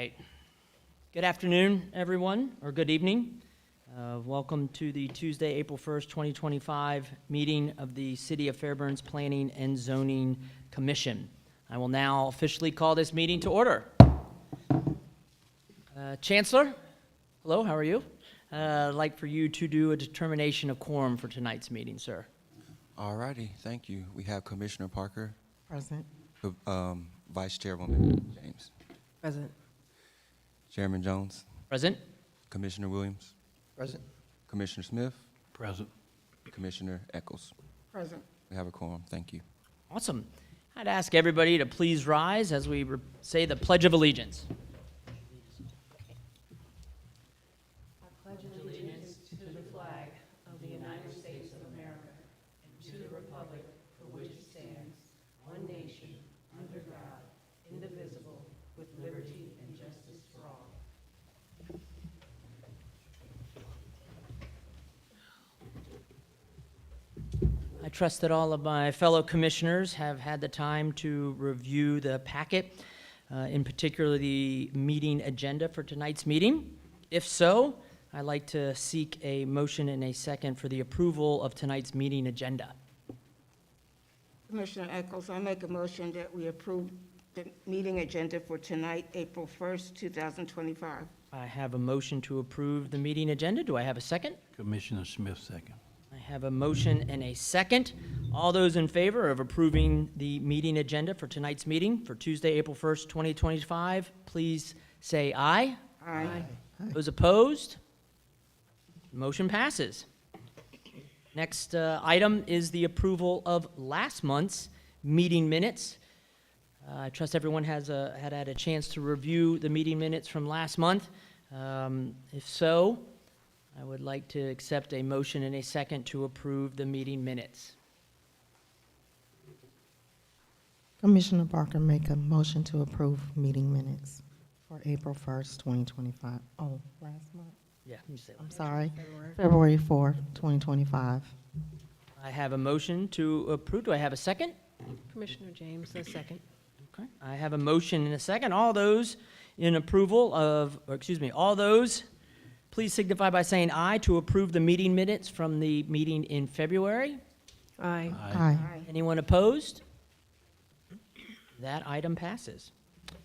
right. Good afternoon, everyone, or good evening. Welcome to the Tuesday, April 1st, 2025 meeting of the City of Fairburn's Planning and Zoning Commission. I will now officially call this meeting to order. Chancellor, hello, how are you? I'd like for you to do a determination of quorum for tonight's meeting, sir. All righty, thank you. We have Commissioner Parker. Present. Vice Chairwoman James. Present. Chairman Jones. Present. Commissioner Williams. Present. Commissioner Smith. Present. Commissioner Eccles. Present. We have a quorum. Thank you. Awesome. I'd ask everybody to please rise as we say the Pledge of Allegiance. I pledge allegiance to the flag of the United States of America and to the republic for which it stands, one nation, under God, indivisible, with liberty and justice for all. I trust that all of my fellow commissioners have had the time to review the packet, in particular the meeting agenda for tonight's meeting. If so, I'd like to seek a motion and a second for the approval of tonight's meeting agenda. Commissioner Eccles, I make a motion that we approve the meeting agenda for tonight, April 1st, 2025. I have a motion to approve the meeting agenda. Do I have a second? Commissioner Smith, second. I have a motion and a second. All those in favor of approving the meeting agenda for tonight's meeting for Tuesday, April 1st, 2025, please say aye. Aye. Those opposed? Motion passes. Next item is the approval of last month's meeting minutes. I trust everyone had had a chance to review the meeting minutes from last month. If so, I would like to accept a motion and a second to approve the meeting minutes. Commissioner Parker make a motion to approve meeting minutes for April 1st, 2025. Oh, last month? Yeah, you say I'm sorry. February 4th, 2025. I have a motion to approve. Do I have a second? Commissioner James, a second. Okay. I have a motion and a second. All those in approval of, all those, please signify by saying aye to approve the meeting minutes from the meeting in February. Aye. Aye. Anyone opposed? That item passes.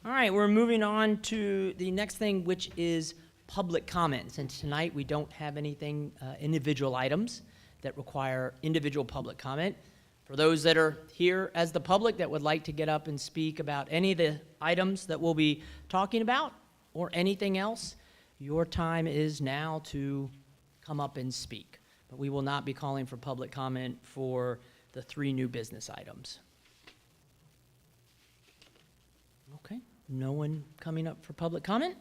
All right, we're moving on to the next thing, which is public comments. And tonight we don't have anything, individual items that require individual public comment. For those that are here as the public that would like to get up and speak about any of the items that we'll be talking about or anything else, your time is now to come up and speak. But we will not be calling for public comment for the 3 new business items. Okay, no one coming up for public comment?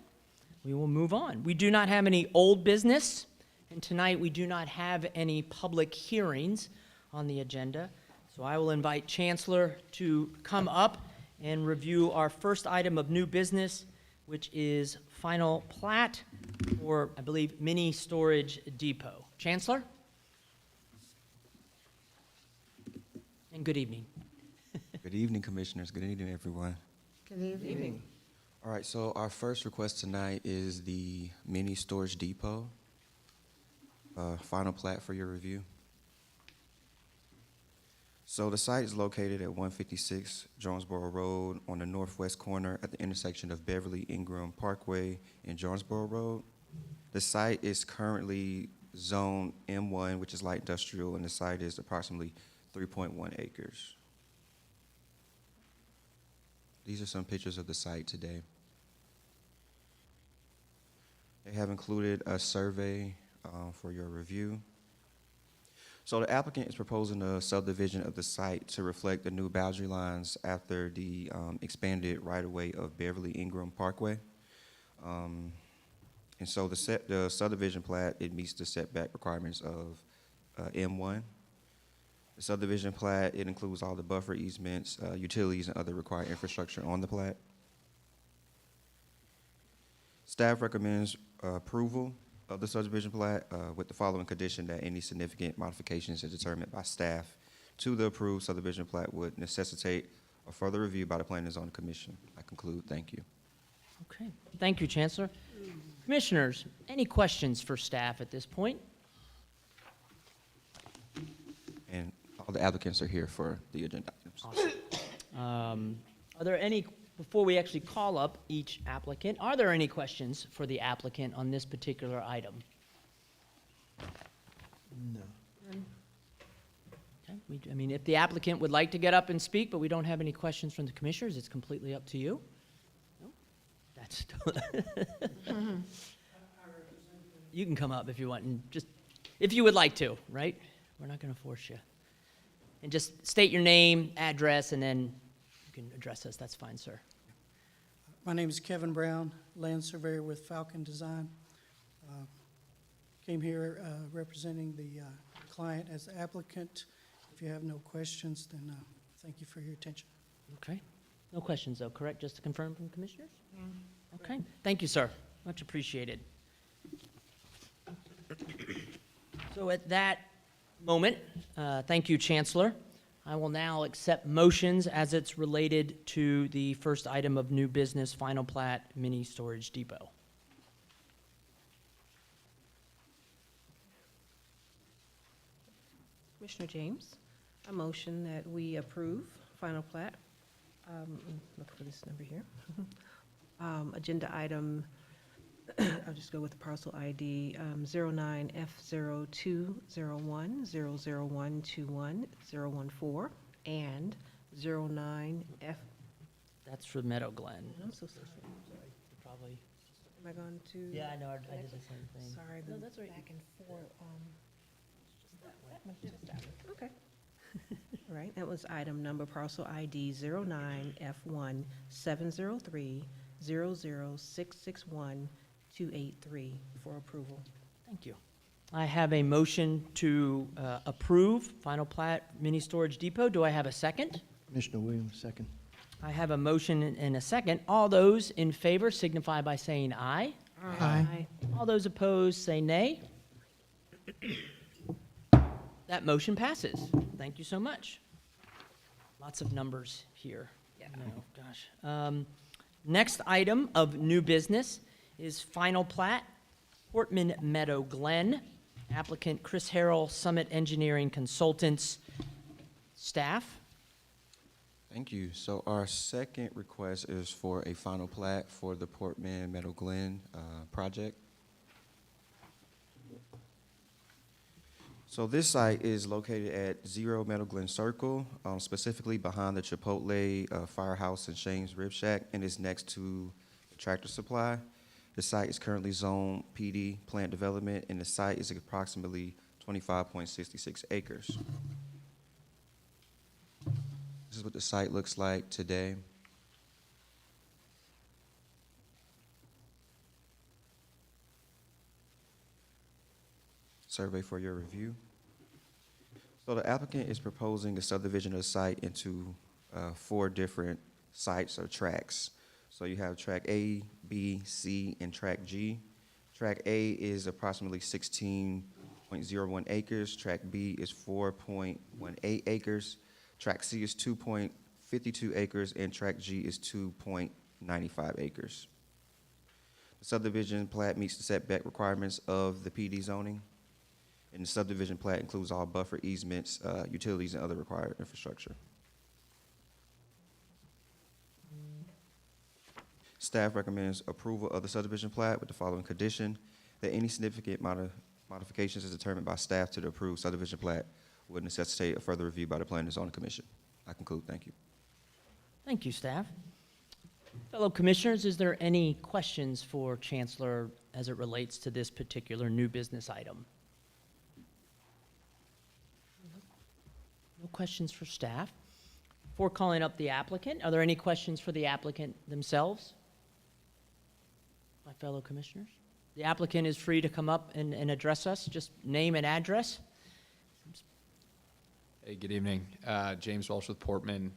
We will move on. We do not have any old business, and tonight we do not have any public hearings on the agenda. So I will invite Chancellor to come up and review our first item of new business, which is final plat for, I believe, mini storage depot. Chancellor? And good evening. Good evening, Commissioners. Good evening, everyone. Good evening. All right, so our first request tonight is the mini storage depot. Final plat for your review. So the site is located at 156 Jonesboro Road on the northwest corner at the intersection of Beverly Ingram Parkway and Jonesboro Road. The site is currently zone M1, which is light industrial, and the site is approximately 3.1 acres. These are some pictures of the site today. They have included a survey for your review. So the applicant is proposing a subdivision of the site to reflect the new boundary lines after the expanded right-of-way of Beverly Ingram Parkway. And so the subdivision plat, it meets the setback requirements of M1. The subdivision plat, it includes all the buffer easements, utilities, and other required infrastructure on the plat. Staff recommends approval of the subdivision plat with the following condition: that any significant modifications as determined by staff to the approved subdivision plat would necessitate a further review by the Planning and Zoning Commission. I conclude. Thank you. Okay, thank you, Chancellor. Commissioners, any questions for staff at this point? And all the applicants are here for the agenda items. Awesome. Are there any, before we actually call up each applicant, are there any questions for the applicant on this particular item? No. Okay, I mean, if the applicant would like to get up and speak, but we don't have any questions from the commissioners, it's completely up to you. No? That's, you can come up if you want, and just, if you would like to, right? We're not going to force you. And just state your name, address, and then you can address us. That's fine, sir. My name is Kevin Brown, land surveyor with Falcon Design. Came here representing the client as the applicant. If you have no questions, then thank you for your attention. Okay. No questions, though, correct? Just to confirm from commissioners? Okay. Thank you, sir. Much appreciated. So at that moment, thank you, Chancellor. I will now accept motions as it's related to the first item of new business, final plat, mini storage depot. Commissioner James, a motion that we approve final plat. Look for this number here. Agenda item, I'll just go with the parcel ID, 09F020100121014 and 09F, That's for Meadow Glen. I'm so sorry. Probably. Am I going to? Yeah, I know, I did the same thing. Sorry, No, the that's all right. back and forth. Okay. All right, that was item number parcel ID 09F17030066128 for approval. Thank you. I have a motion to approve final plat mini storage depot. Do I have a second? Commissioner Williams, second. I have a motion and a second. All those in favor signify by saying aye. Aye. All those opposed say nay. That motion passes. Thank you so much. Lots of numbers here. Yeah. No, gosh. Next item of new business is final plat, Portman Meadow Glen. Applicant Chris Harrell, Summit Engineering Consultants. Staff? Thank you. So our second request is for a final plat for the Portman Meadow Glen project. So this site is located at 0 Meadow Glen Circle, specifically behind the Chipotle Firehouse and Shane's Rib Shack, and is next to the Tractor Supply. The site is currently zoned PD, plant development, and the site is approximately 25.66 acres. This is what the site looks like today. Survey for your review. So the applicant is proposing a subdivision of the site into 4 different sites or tracks. So you have track A, B, C, and track G. Track A is approximately 16.01 acres. Track B is 4.18 acres. Track C is 2.52 acres, and track G is 2.95 acres. The subdivision plat meets the setback requirements of the PD zoning. And the subdivision plat includes all buffer easements, utilities, and other required infrastructure. Staff recommends approval of the subdivision plat with the following condition: that any significant modifications as determined by staff to the approved subdivision plat would necessitate a further review by the Planning and Zoning Commission. I conclude. Thank you. Thank you, staff. Fellow commissioners, is there any questions for Chancellor as it relates to this particular new business item? No questions for staff. Before calling up the applicant, are there any questions for the applicant themselves? My fellow commissioners? The applicant is free to come up and address us. Just name and address. Hey, good evening. James Walsh with Portman.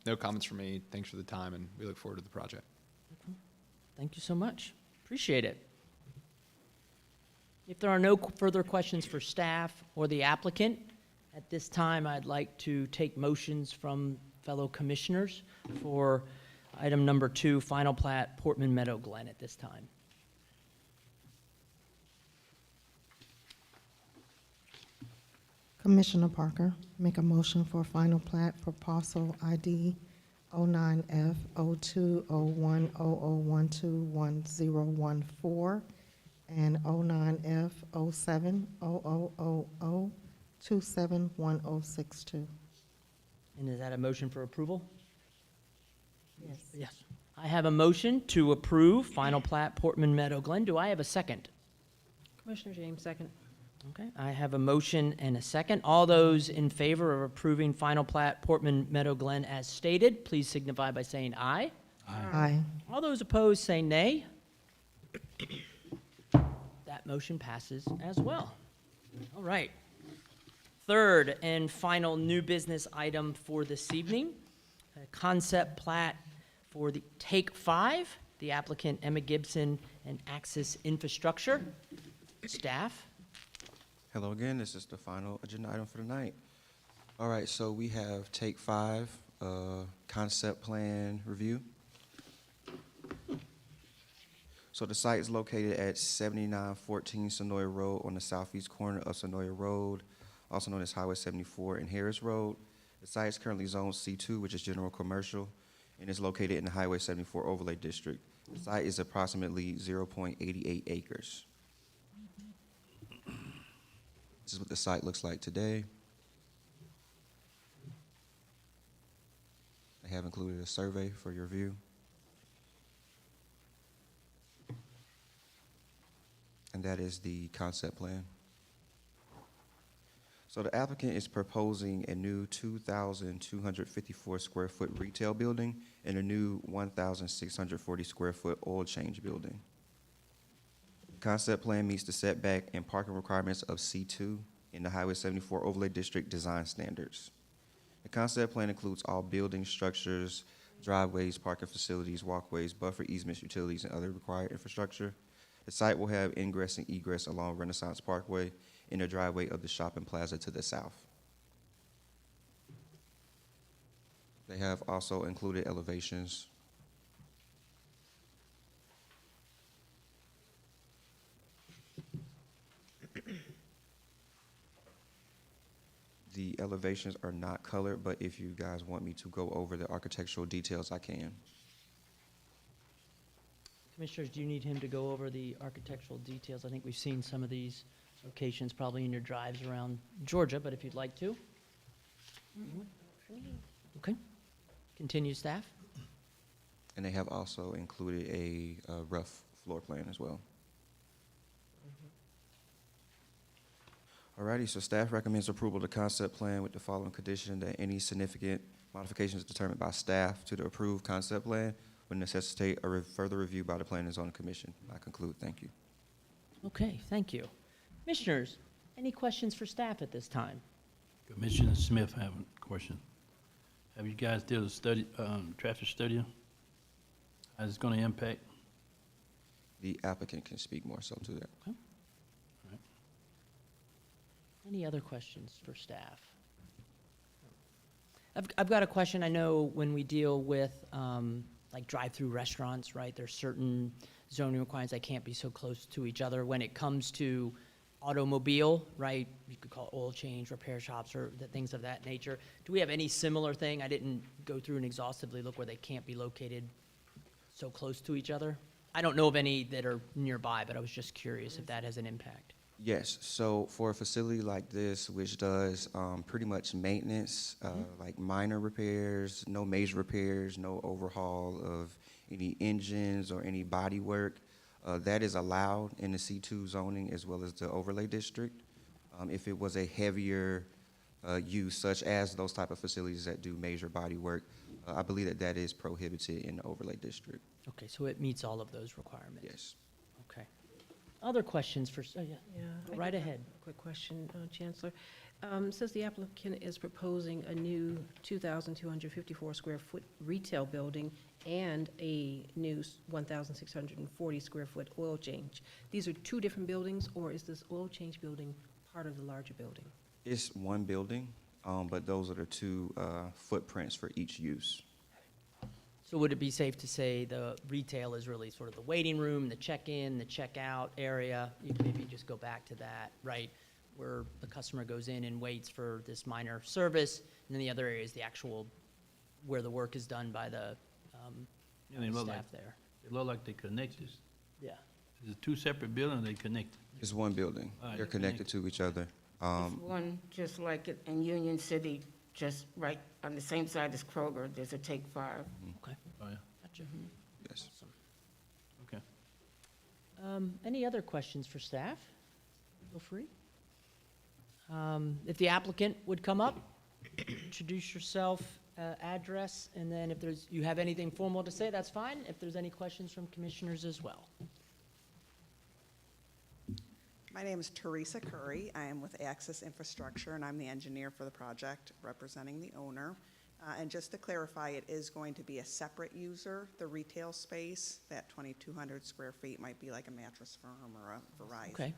No comments from me. Thanks for the time, and we look forward to the project. Thank you so much. Appreciate it. If there are no further questions for staff or the applicant, at this time I'd like to take motions from fellow commissioners for Item number 2, final plat, Portman Meadow Glen at this time. Commissioner Parker, make a motion for final plat for parcel ID 09F 020100121014 and 09F 070000271062. And is that a motion for approval? Yes. Yes. I have a motion to approve final plat, Portman Meadow Glen. Do I have a second? Commissioner James, second. Okay, I have a motion and a second. All those in favor of approving final plat, Portman Meadow Glen as stated, please signify by saying aye. Aye. All those opposed say nay. That motion passes as well. All right. Third and final new business item for this evening, a concept plat for the Take 5, the applicant Emma Gibson and Axis Infrastructure. Staff? Hello again, this is the final agenda item for tonight. All right, so we have Take 5, concept plan review. So the site is located at 7914 Sonoya Road on the southeast corner of Sonoya Road, also known as Highway 74 and Harris Road. The site is currently zoned C2, which is general commercial, and is located in the Highway 74 overlay district. The site is approximately 0.88 acres. This is what the site looks like today. I have included a survey for your review. And that is the concept plan. So the applicant is proposing a new 2,254 square foot retail building and a new 1,640 square foot oil change building. Concept plan meets the setback and parking requirements of C2 in the Highway 74 Overlay District design standards. The concept plan includes all buildings, structures, driveways, parking facilities, walkways, buffer easements, utilities, and other required infrastructure. The site will have ingress and egress along Renaissance Parkway in the driveway of the shopping plaza to the south. They have also included elevations. The elevations are not colored, but if you guys want me to go over the architectural details, I can. Commissioners, do you need him to go over the architectural details? I think we've seen some of these locations probably in your drives around Georgia, but if you'd like to. Okay. Continue, staff. And they have also included a rough floor plan as well. Alrighty, so staff recommends approval of the concept plan with the following condition: that any significant modifications determined by staff to the approved concept plan would necessitate a further review by the Planning and Zoning Commission. I conclude. Thank you. Okay, thank you. Commissioners, any questions for staff at this time? Commissioner Smith, I have a question. Have you guys did a study, traffic study? How it's gonna impact? The applicant can speak more so to that. Any other questions for staff? I've got a question. I know when we deal with like drive-through restaurants, right, there's certain zoning requirements that can't be so close to each other. When it comes to automobile, right, you could call it oil change, repair shops, or things of that nature. Do we have any similar thing? I didn't go through and exhaustively look where they can't be located so close to each other. I don't know of any that are nearby, but I was just curious if that has an impact. Yes, so for a facility like this, which does pretty much maintenance, like minor repairs, no major repairs, no overhaul of any engines or any body work, that is allowed in the C2 zoning as well as the overlay district. If it was a heavier use, such as those type of facilities that do major body work, I believe that that is prohibited in the overlay district. Okay, so it meets all of those requirements? Yes. Okay. Other questions for, oh, yeah, Yeah. go I right got a ahead. Quick question, Chancellor. Says the applicant is proposing a new 2,254 square foot retail building and a new 1,640 square foot oil change. These are two different buildings, or is this oil change building part of the larger building? It's one building, but those are the two footprints for each use. So would it be safe to say the retail is really sort of the waiting room, the check-in, the check-out area? You can maybe just go back to that, right? Where the customer goes in and waits for this minor service, and then the other area is the actual, where the work is done by the And they look staff like, there. they look like they connected. Yeah. Is it two separate buildings, they connected? It's one building. All right, They're connected to each other. There's one just like it in Union City, just right on the same side as Kroger, there's a Take 5. Okay, Oh, yeah, gotcha. Yes. okay. Any other questions for staff? Feel free. If the applicant would come up, introduce yourself, address, and then if you have anything formal to say, that's fine. If there's any questions from commissioners as well. My name is Teresa Curry. I am with Access Infrastructure, and I'm the engineer for the project, representing the owner. And just to clarify, it is going to be a separate user. The retail space, that 2,200 square feet, might be like a mattress firm or a Verizon. Okay,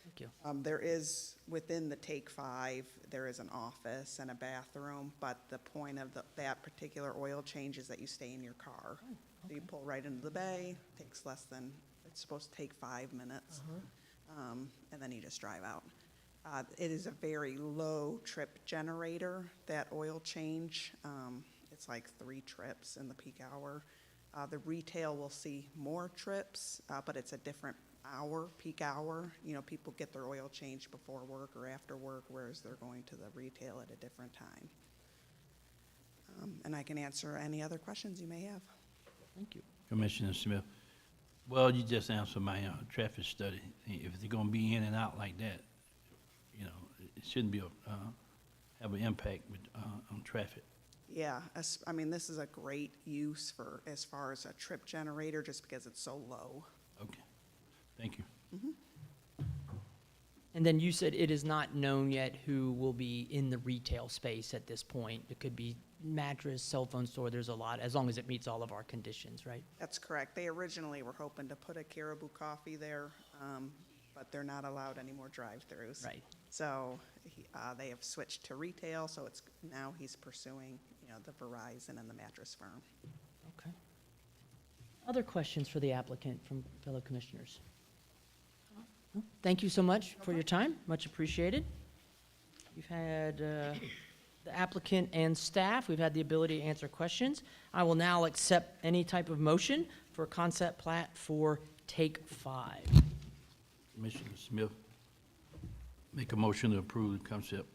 thank you. There is, within the Take 5, there is an office and a bathroom, but the point of that particular oil change is that you stay in your car. So you pull right into the bay, takes less than, it's supposed to take 5 minutes, and then you just drive out. It is a very low trip generator, that oil change. It's like 3 trips in the peak hour. The retail will see more trips, but it's a different hour, peak hour. You know, people get their oil changed before work or after work, whereas they're going to the retail at a different time. And I can answer any other questions you may have. Thank you. Commissioner Smith, well, you just answered my traffic study. If they're gonna be in and out like that, you know, it shouldn't be, have an impact with, on traffic. Yeah, I mean, this is a great use for, as far as a trip generator, just because it's so low. Okay, thank you. And then you said it is not known yet who will be in the retail space at this point. It could be mattress, cell phone store, there's a lot, as long as it meets all of our conditions, right? That's correct. They originally were hoping to put a Caribou Coffee there, but they're not allowed any more drive-throughs. Right. So they have switched to retail, so it's, now he's pursuing, you know, the Verizon and the mattress firm. Okay. Other questions for the applicant from fellow commissioners? No? Thank you so much for your time, much appreciated. We've had the applicant and staff, we've had the ability to answer questions. I will now accept any type of motion for a concept plat for Take 5. Commissioner Smith, make a motion to approve the concept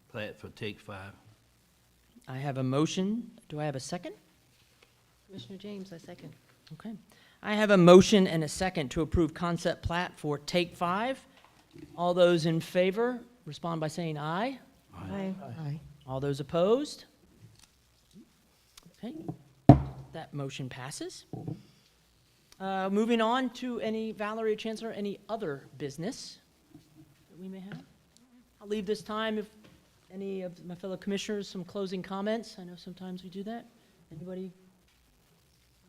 plat for Take 5. I have a motion, do I have a second? Commissioner James, I second. Okay. I have a motion and a second to approve concept plat for Take 5. All those in favor, respond by saying aye. Aye. Aye. All those opposed? Okay, that motion passes. Moving on to Valerie Chancellor, any other business that we may have? I'll leave this time if any of my fellow commissioners, some closing comments. I know sometimes we do that. Anybody?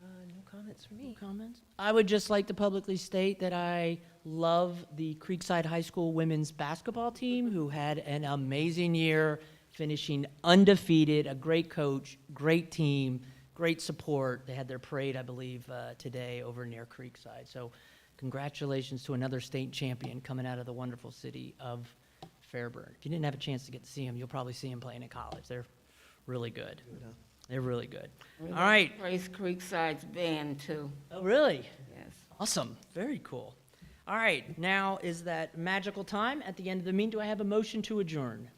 No comments for me. Comments? I would just like to publicly state that I love the Creekside High School women's basketball team, who had an amazing year, finishing undefeated, a great coach, great team, great support. They had their parade, I believe, today over near Creekside. So congratulations to another state champion coming out of the wonderful city of Fairburn. If you didn't have a chance to get to see them, you'll probably see them playing at college. They're really good. They're really good. All right. Praise Creekside's band, too. Oh, really? Yes. Awesome. Very cool. All right. Now is that magical time. At the end of the meeting, do I have a motion to adjourn?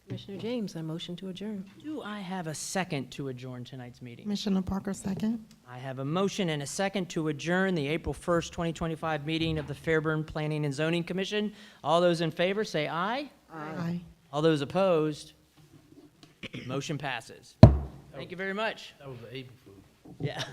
Commissioner James, I motion to adjourn. Do I have a second to adjourn tonight's meeting? Commissioner Parker, second. I have a motion and a second to adjourn the April 1st, 2025 meeting of the Fairburn Planning and Zoning Commission. All those in favor, say aye. Aye. All those opposed, motion passes. Thank you very much. That was the April Fool. Yeah.